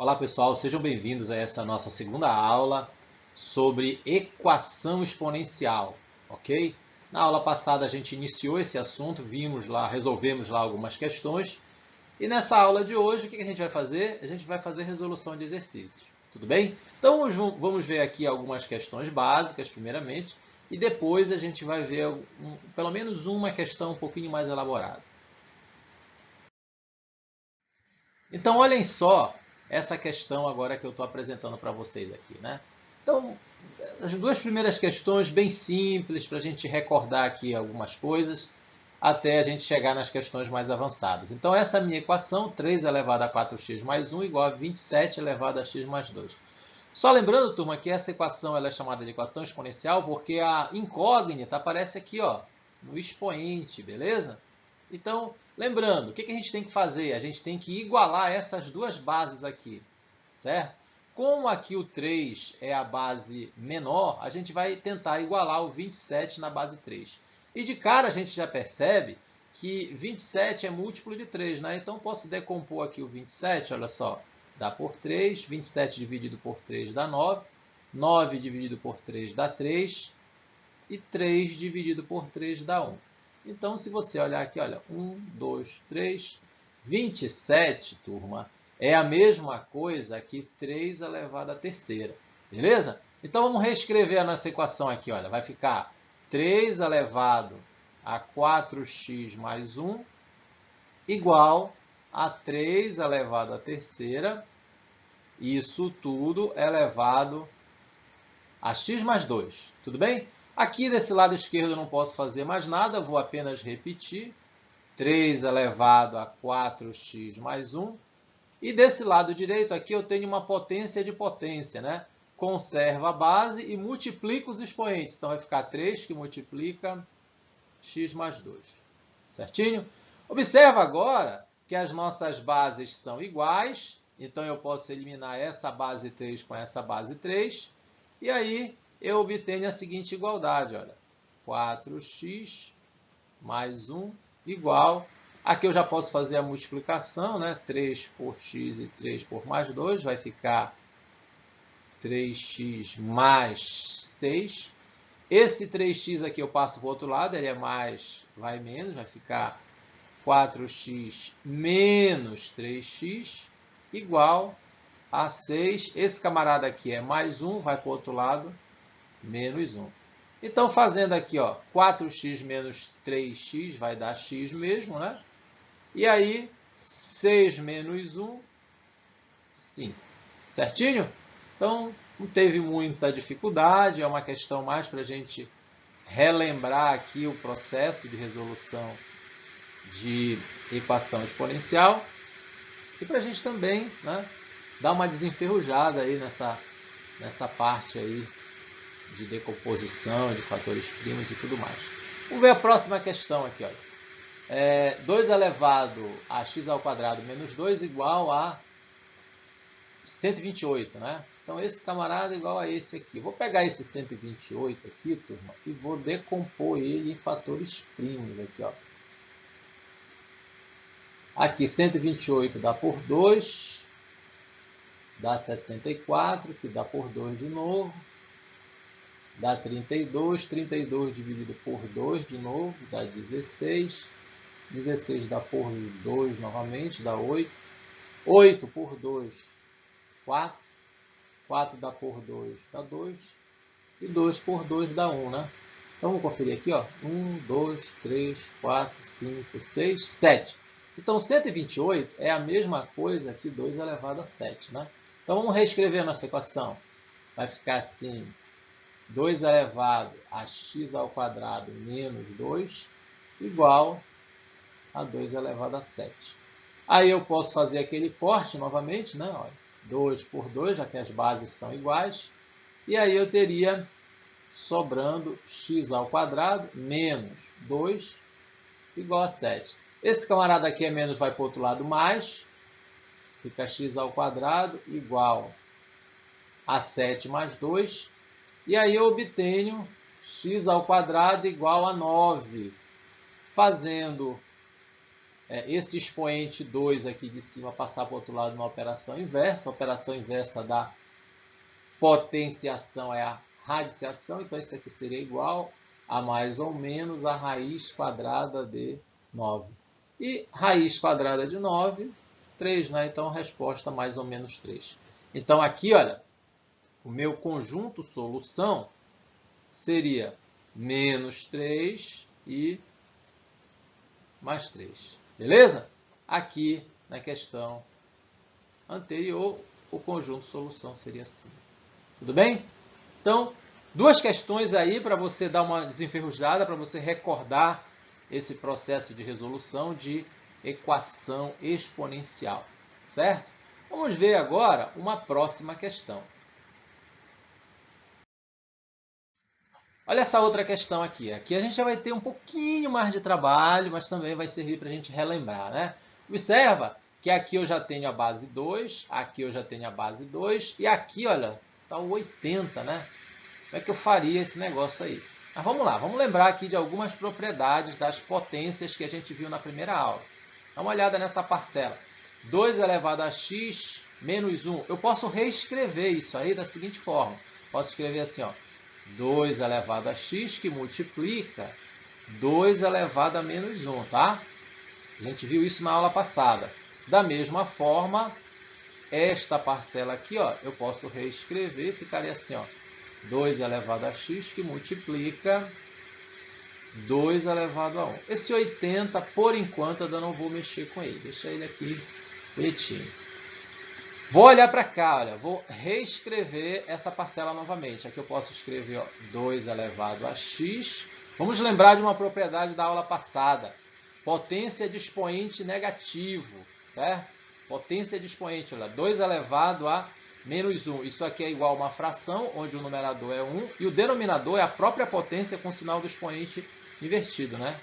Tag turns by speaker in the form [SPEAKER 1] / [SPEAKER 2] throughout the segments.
[SPEAKER 1] Olá pessoal, sejam bem-vindos a essa nossa segunda aula sobre equação exponencial, ok? Na aula passada a gente iniciou esse assunto, resolvemos lá algumas questões, e nessa aula de hoje o que a gente vai fazer? A gente vai fazer resolução de exercícios, tudo bem? Então vamos ver aqui algumas questões básicas primeiramente, e depois a gente vai ver pelo menos uma questão um pouquinho mais elaborada. Então, olhem só essa questão agora que eu estou apresentando para vocês aqui, né? Então, as duas primeiras questões bem simples para a gente recordar aqui algumas coisas até a gente chegar nas questões mais avançadas. Então, essa é a minha equação, 3 elevado a 4x mais 1 igual a 27 elevado a x mais 2. Só lembrando, turma, que essa equação ela é chamada de equação exponencial porque a incógnita aparece aqui, ó, no expoente, beleza? Então, lembrando, o que a gente tem que fazer? A gente tem que igualar essas duas bases aqui, certo? Como aqui o 3 é a base menor, a gente vai tentar igualar o 27 na base 3. E de cara a gente já percebe que 27 é múltiplo de 3, né? Então, posso decompor aqui o 27, olha só, dá por 3, 27 dividido por 3 dá 9, 9 dividido por 3 dá 3, e 3 dividido por 3 dá 1. Então, se você olhar aqui, olha, 1, 2, 3, 27, turma, é a mesma coisa que 3 elevado à terceira, beleza? Então, vamos reescrever a nossa equação aqui, olha, vai ficar 3 elevado a 4x mais 1 igual a 3 elevado à terceira, isso tudo elevado a x mais 2, tudo bem? Aqui desse lado esquerdo eu não posso fazer mais nada, vou apenas repetir. 3 elevado a 4x mais 1. E desse lado direito aqui eu tenho uma potência de potência, né? Conservo a base e multiplico os expoentes. Então vai ficar 3 que multiplica x mais 2. Certinho? Observa agora que as nossas bases são iguais. Então eu posso eliminar essa base 3 com essa base 3. E aí eu obtenho a seguinte igualdade, olha, 4x mais 1 igual, aqui eu já posso fazer a multiplicação, né? 3 por x e 3 por mais 2, vai ficar 3x mais 6. Esse 3x aqui eu passo para o outro lado, ele é mais, vai menos, vai ficar 4x menos 3x igual a 6. Esse camarada aqui é mais 1, vai para o outro lado, menos 1. Então, fazendo aqui, ó, 4x menos 3x vai dar x mesmo, né? E aí, 6 menos 1, 5. Certinho? Então, não teve muita dificuldade, é uma questão mais para a gente relembrar aqui o processo de resolução de equação exponencial e para a gente também, né, dar uma desenferrujada aí nessa parte aí de decomposição, de fatores primos e tudo mais. Vamos ver a próxima questão aqui, olha. 2 elevado a x ao quadrado menos 2 igual a 128, né? Então, esse camarada é igual a esse aqui. Vou pegar esse 128 aqui, turma, e vou decompor ele em fatores primos aqui, ó. Aqui, 128 dá por 2, dá 64, que dá por 2 de novo. Dá 32, 32 dividido por 2 de novo, dá 16. 16 dá por 2 novamente, dá 8. 8 por 2, 4. 4 dá por 2, dá 2. E 2 por 2 dá 1, né? Então, vamos conferir aqui, ó. 1, 2, 3, 4, 5, 6, 7. Então, 128 é a mesma coisa que 2 elevado a 7, né? Então, vamos reescrever a nossa equação. Vai ficar assim: 2 elevado a x ao quadrado menos 2 igual a 2 elevado a 7. Aí eu posso fazer aquele corte novamente, né? Olha, 2 por 2, já que as bases são iguais. E aí eu teria sobrando x ao quadrado menos 2 igual a 7. Esse camarada aqui é menos, vai para o outro lado mais. Fica x ao quadrado igual a 7 mais 2. E aí eu obtenho x ao quadrado igual a 9. Fazendo esse expoente 2 aqui de cima passar para o outro lado na operação inversa. A operação inversa da potenciação é a radiciação, então isso aqui seria igual a mais ou menos a raiz quadrada de 9. E raiz quadrada de 9, 3, né? Então a resposta mais ou menos 3. Então aqui, olha, o meu conjunto solução seria menos 3 e mais 3. Beleza? Aqui na questão anterior, o conjunto solução seria assim. Tudo bem? Então, duas questões aí para você dar uma desenferrujada, para você recordar esse processo de resolução de equação exponencial. Certo? Vamos ver agora uma próxima questão. Olha essa outra questão aqui. Aqui a gente já vai ter um pouquinho mais de trabalho, mas também vai servir para a gente relembrar, né? Observa que aqui eu já tenho a base 2, aqui eu já tenho a base 2, e aqui, olha, está o 80, né? Como é que eu faria esse negócio aí? Mas vamos lá, vamos lembrar aqui de algumas propriedades das potências que a gente viu na primeira aula. Dá uma olhada nessa parcela. 2 elevado a x menos 1. Eu posso reescrever isso aí da seguinte forma. Posso escrever assim, ó. 2 elevado a x que multiplica 2 elevado a menos 1, tá? A gente viu isso na aula passada. Da mesma forma, esta parcela aqui, ó, eu posso reescrever, ficaria assim, ó. 2 elevado a x que multiplica 2 elevado a 1. Esse 80, por enquanto, eu não vou mexer com ele. Deixa ele aqui bonitinho. Vou olhar para cá, olha, vou reescrever essa parcela novamente. Aqui eu posso escrever, ó, 2 elevado a x. Vamos lembrar de uma propriedade da aula passada. Potência de expoente negativo, certo? Potência de expoente, olha, 2 elevado a menos 1. Isso aqui é igual a uma fração, onde o numerador é 1, e o denominador é a própria potência com o sinal do expoente invertido, né?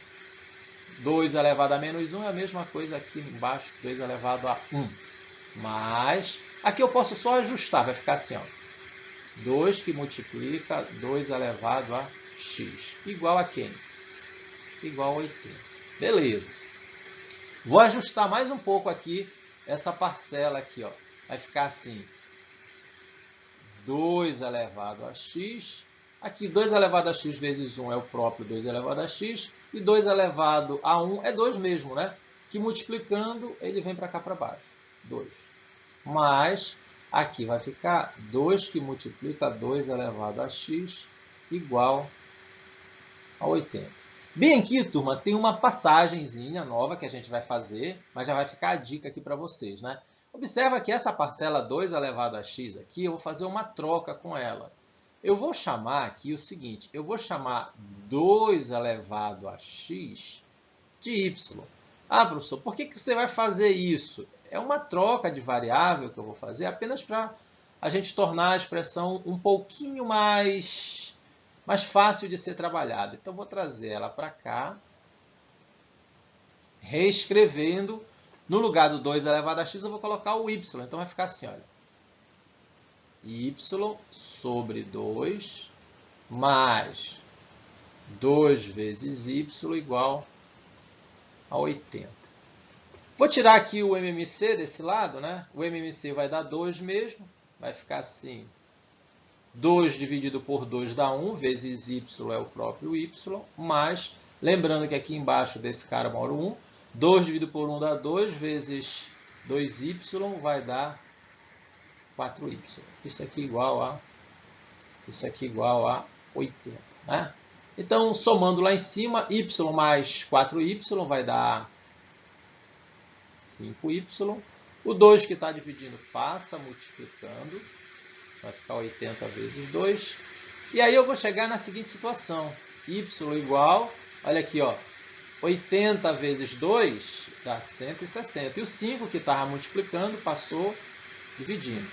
[SPEAKER 1] 2 elevado a menos 1 é a mesma coisa aqui embaixo, 2 elevado a 1. Mas, aqui eu posso só ajustar, vai ficar assim, ó. 2 que multiplica 2 elevado a x. Igual a quem? Igual a 80. Beleza. Vou ajustar mais um pouco aqui essa parcela aqui, ó. Vai ficar assim. 2 elevado a x. Aqui 2 elevado a x vezes 1 é o próprio 2 elevado a x. E 2 elevado a 1 é 2 mesmo, né? Que multiplicando, ele vem para cá para baixo. 2. Mas aqui vai ficar 2 que multiplica 2 elevado a x igual a 80. Bem aqui, turma, tem uma passagenzinha nova que a gente vai fazer, mas já vai ficar a dica aqui para vocês, né? Observa que essa parcela 2 elevado a x aqui, eu vou fazer uma troca com ela. Eu vou chamar aqui o seguinte, eu vou chamar 2 elevado a x de y. Ah, professor, por que você vai fazer isso? É uma troca de variável que eu vou fazer apenas para a gente tornar a expressão um pouquinho mais fácil de ser trabalhada. Então, vou trazer ela para cá, reescrevendo. No lugar do 2 elevado a x, eu vou colocar o y. Então, vai ficar assim, olha. Y sobre 2 mais 2 vezes y igual a 80. Vou tirar aqui o MMC desse lado, né? O MMC vai dar 2 mesmo. Vai ficar assim. 2 dividido por 2 dá 1, vezes y é o próprio y. Mas, lembrando que aqui embaixo desse cara mora 1. 2 dividido por 1 dá 2, vezes 2y vai dar 4y. Isso aqui igual a 80. Né? Então, somando lá em cima, y mais 4y vai dar 5y. O 2 que está dividindo passa multiplicando. Vai ficar 80 vezes 2. E aí eu vou chegar na seguinte situação. Y igual, olha aqui, ó, 80 vezes 2 dá 160. E o 5 que estava multiplicando passou dividindo.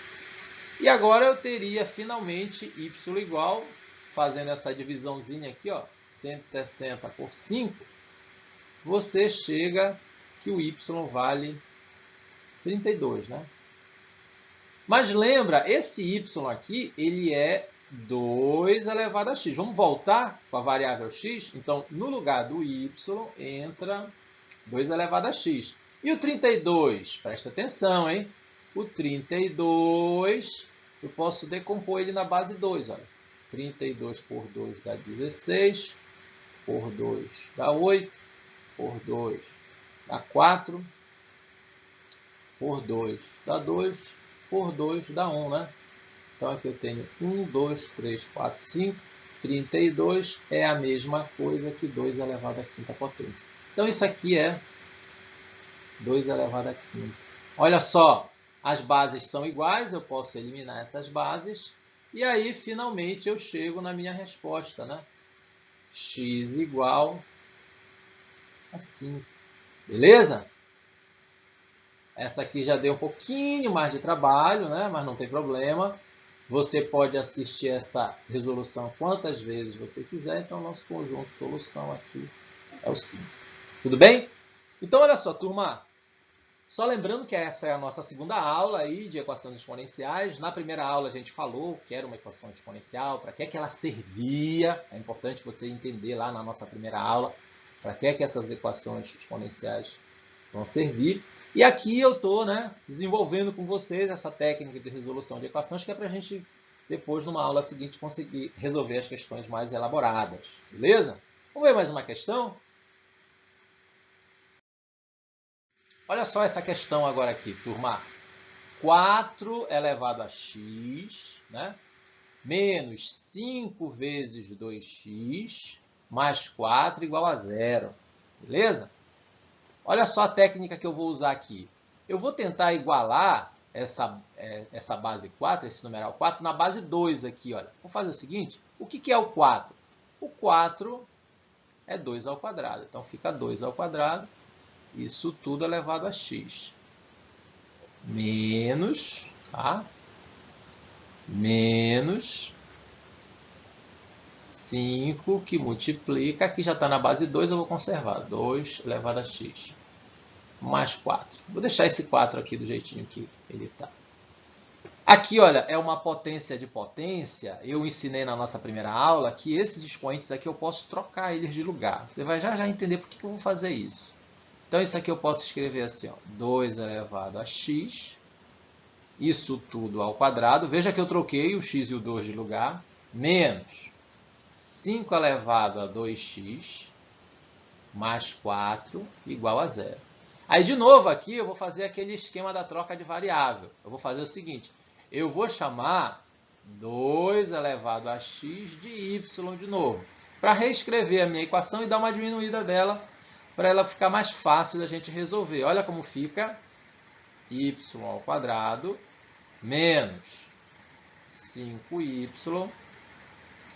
[SPEAKER 1] E agora eu teria finalmente y igual, fazendo essa divisãozinha aqui, ó, 160 por 5, você chega que o y vale 32, né? Mas lembra, esse y aqui, ele é 2 elevado a x. Vamos voltar com a variável x? Então, no lugar do y, entra 2 elevado a x. E o 32? Presta atenção, hein? O 32, eu posso decompor ele na base 2. Olha. 32 por 2 dá 16, por 2 dá 8, por 2 dá 4, por 2 dá 2, por 2 dá 1, né? Então aqui eu tenho 1, 2, 3, 4, 5. 32 é a mesma coisa que 2 elevado à quinta potência. Então isso aqui é 2 elevado à quinta. Olha só, as bases são iguais, eu posso eliminar essas bases. E aí, finalmente, eu chego na minha resposta, né? X igual a 5. Beleza? Essa aqui já deu um pouquinho mais de trabalho, né? Mas não tem problema. Você pode assistir essa resolução quantas vezes você quiser. Então, nosso conjunto de solução aqui é o 5. Tudo bem? Então, olha só, turma. Só lembrando que essa é a nossa segunda aula aí de equações exponenciais. Na primeira aula a gente falou que era uma equação exponencial, para que é que ela servia. É importante você entender lá na nossa primeira aula para que é que essas equações exponenciais vão servir. E aqui eu estou, né, desenvolvendo com vocês essa técnica de resolução de equações, que é para a gente depois, numa aula seguinte, conseguir resolver as questões mais elaboradas. Beleza? Vamos ver mais uma questão? Olha só essa questão agora aqui, turma. 4 elevado a x, né? Menos 5 vezes 2x, mais 4 igual a 0. Beleza? Olha só a técnica que eu vou usar aqui. Eu vou tentar igualar essa base 4, esse numeral 4, na base 2 aqui. Olha. Vou fazer o seguinte. O que é o 4? O 4 é 2 ao quadrado. Então, fica 2 ao quadrado. Isso tudo elevado a x. Menos, tá? Menos 5 que multiplica. Aqui já está na base 2, eu vou conservar. 2 elevado a x. Mais 4. Vou deixar esse 4 aqui do jeitinho que ele está. Aqui, olha, é uma potência de potência. Eu ensinei na nossa primeira aula que esses expoentes aqui eu posso trocar eles de lugar. Você vai já entender por que eu vou fazer isso. Então, isso aqui eu posso escrever assim, ó, 2 elevado a x, isso tudo ao quadrado. Veja que eu troquei o x e o 2 de lugar, menos 5 elevado a 2x, mais 4, igual a 0. Aí, de novo, aqui eu vou fazer aquele esquema da troca de variável. Eu vou fazer o seguinte, eu vou chamar 2 elevado a x de y de novo, para reescrever a minha equação e dar uma diminuída dela, para ela ficar mais fácil da gente resolver. Olha como fica y ao quadrado menos 5y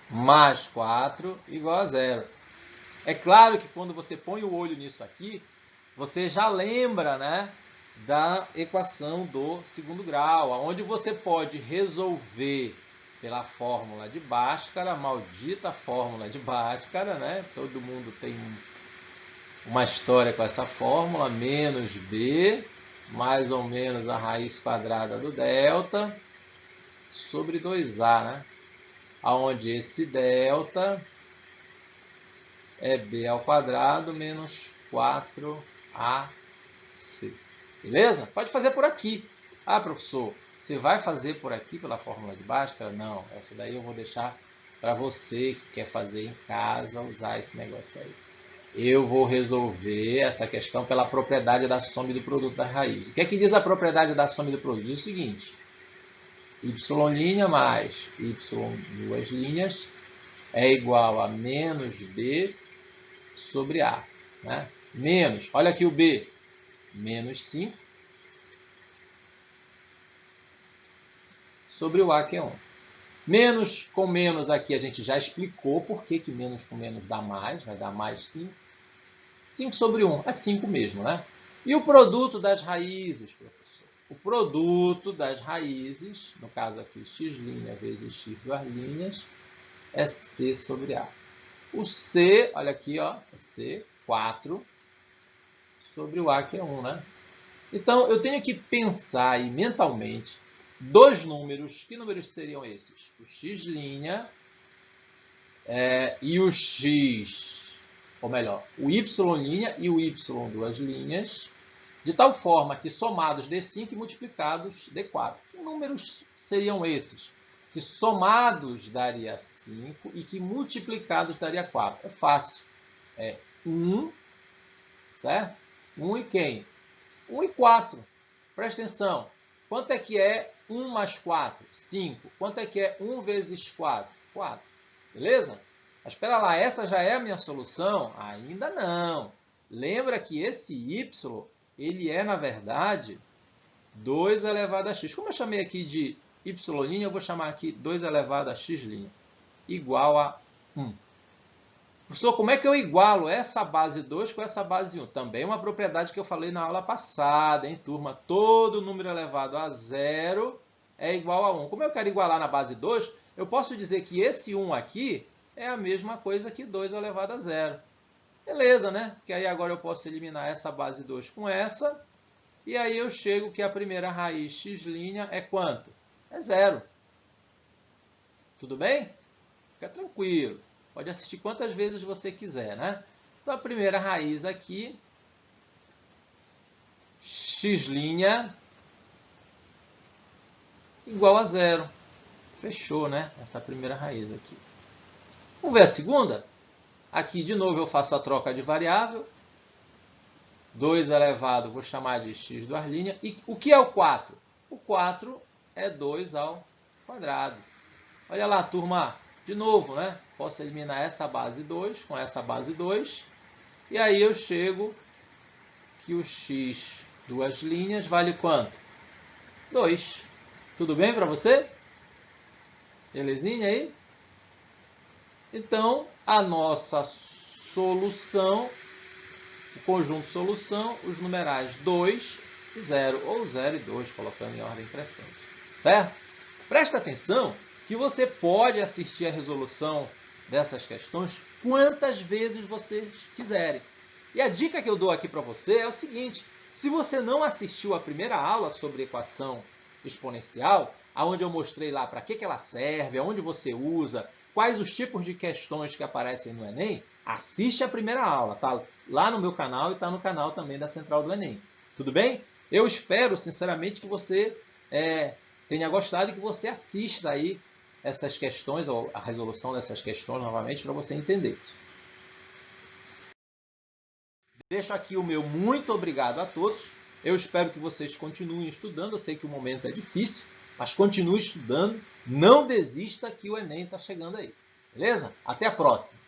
[SPEAKER 1] mais 4 igual a 0. É claro que quando você põe o olho nisso aqui, você já lembra, né, da equação do segundo grau, onde você pode resolver pela fórmula de Bhaskara, a maldita fórmula de Bhaskara, né? Todo mundo tem uma história com essa fórmula, menos b, mais ou menos a raiz quadrada do delta, sobre 2a, né? Onde esse delta é b ao quadrado menos 4ac. Beleza? Pode fazer por aqui. Ah, professor, você vai fazer por aqui pela fórmula de Bhaskara? Não, essa daí eu vou deixar para você que quer fazer em casa, usar esse negócio aí. Eu vou resolver essa questão pela propriedade da soma e do produto das raízes. O que é que diz a propriedade da soma e do produto? Diz o seguinte, y' mais y duas linhas é igual a menos b sobre a. Né? Menos, olha aqui o b, menos 5 sobre o a, que é 1. Menos com menos aqui a gente já explicou por que menos com menos dá mais, vai dar mais 5. 5 sobre 1 é 5 mesmo, né? E o produto das raízes, professor? O produto das raízes, no caso aqui x' vezes x duas linhas, é c sobre a. O c, olha aqui, ó, é c, 4 sobre o a, que é 1, né? Então, eu tenho que pensar aí mentalmente dois números. Que números seriam esses? O x' e o x ou melhor, o y' e o y duas linhas, de tal forma que somados D5 e multiplicados D4. Que números seriam esses? Que somados daria 5 e que multiplicados daria 4. É fácil. É 1, certo? 1 e quem? 1 e 4. Presta atenção. Quanto é que é 1 mais 4? 5. Quanto é que é 1 vezes 4? 4. Beleza? Mas espera lá, essa já é a minha solução? Ainda não. Lembra que esse y, ele é, na verdade, 2 elevado a x. Como eu chamei aqui de y', eu vou chamar aqui 2 elevado a x' igual a 1. Professor, como é que eu igualo essa base 2 com essa base 1? Também uma propriedade que eu falei na aula passada, hein, turma? Todo número elevado a 0 é igual a 1. Como eu quero igualar na base 2, eu posso dizer que esse 1 aqui é a mesma coisa que 2 elevado a 0. Beleza, né? Porque aí agora eu posso eliminar essa base 2 com essa. E aí eu chego que a primeira raiz x' é quanto? É 0. Tudo bem? Fica tranquilo. Pode assistir quantas vezes você quiser, né? Então, a primeira raiz aqui, x' igual a 0. Fechou, né? Essa primeira raiz aqui. Vamos ver a segunda? Aqui, de novo, eu faço a troca de variável. 2 elevado, vou chamar de x duas linhas. E o que é o 4? O 4 é 2 ao quadrado. Olha lá, turma. De novo, né? Posso eliminar essa base 2 com essa base 2. E aí eu chego que o x duas linhas vale quanto? 2. Tudo bem para você? Belezinha aí? Então, a nossa solução, o conjunto solução, os numerais 2 e 0, ou 0 e 2, colocando em ordem crescente. Certo? Presta atenção que você pode assistir a resolução dessas questões quantas vezes vocês quiserem. E a dica que eu dou aqui para você é o seguinte: se você não assistiu a primeira aula sobre equação exponencial, onde eu mostrei lá para que ela serve, aonde você usa, quais os tipos de questões que aparecem no Enem, assiste a primeira aula. Está lá no meu canal e está no canal também da Central do Enem. Tudo bem? Eu espero, sinceramente, que você tenha gostado e que você assista aí essas questões, ou a resolução dessas questões novamente, para você entender. Deixo aqui o meu muito obrigado a todos. Eu espero que vocês continuem estudando. Eu sei que o momento é difícil, mas continue estudando. Não desista que o Enem está chegando aí. Beleza? Até a próxima!